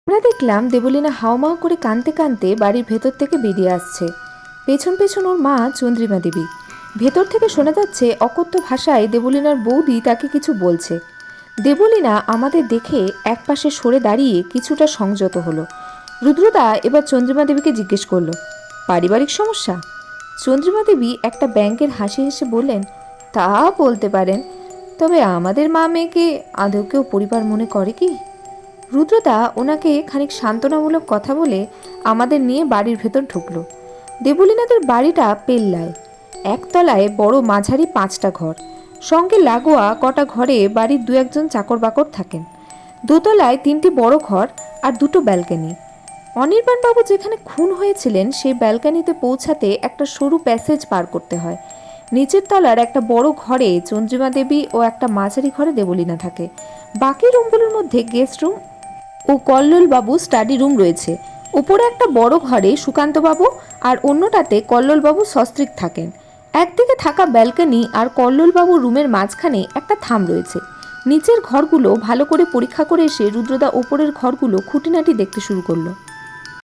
আমরা দেখলাম দেবলীনা হাউমাউ করে কাঁদতে কাঁদতে বাড়ির ভেতর থেকে বেরিয়ে আসছে। পেছন পেছন ওর মা চন্দ্রিমা দেবী। ভেতর থেকে শোনা যাচ্ছে অকথ্য ভাষায় দেবলীনার বৌদি তাকে কিছু বলছে। দেবলীনা আমাদের দেখে একপাশে সরে দাঁড়িয়ে কিছুটা সংযত হলো। রুদ্রদা এবার চন্দ্রিমা দেবীকে জিজ্ঞেস করলো, পারিবারিক সমস্যা? চন্দ্রিমা দেবী একটা ব্যাঙের হাসি হেসে বললেন, তা বলতে পারেন, তবে আমাদের মা মেয়েকে আদৌ কেউ পরিবার মনে করে কি? রুদ্রদা ওনাকে খানিক সান্ত্বনামূলক কথা বলে আমাদের নিয়ে বাড়ির ভেতর ঢুকলো। দেবলীনাদের বাড়িটা পেল্লায়, একতলায় বড় মাঝারি 5টা ঘর, সঙ্গে লাগোয়া কটা ঘরে বাড়ির 2-1জন চাকর বাকর থাকেন। দোতলায় 3টি বড় ঘর আর 2টো ব্যালকনি। অনির্বাণবাবু যেখানে খুন হয়েছিলেন সেই ব্যালকনিতে পৌঁছাতে একটা সরু প্যাসেজ পার করতে হয়। নিচের তলার একটা বড় ঘরে চন্দ্রিমা দেবী ও একটা মাঝারি ঘরে দেবলীনা থাকে। বাকি রুমগুলোর মধ্যে গেস্ট রুম ও কল্লোলবাবু স্টাডি রুম রয়েছে। উপরে একটা বড় ঘরে সুকান্তবাবু আর অন্যটাতে কল্লোলবাবু সস্ত্রীক থাকেন। একদিকে থাকা ব্যালকনি আর কল্লোলবাবু রুমের মাঝখানে একটা থাম রয়েছে। নিচের ঘরগুলো ভালো করে পরীক্ষা করে এসে রুদ্রদা ওপরের ঘরগুলো খুঁটিনাটি দেখতে শুরু করলো।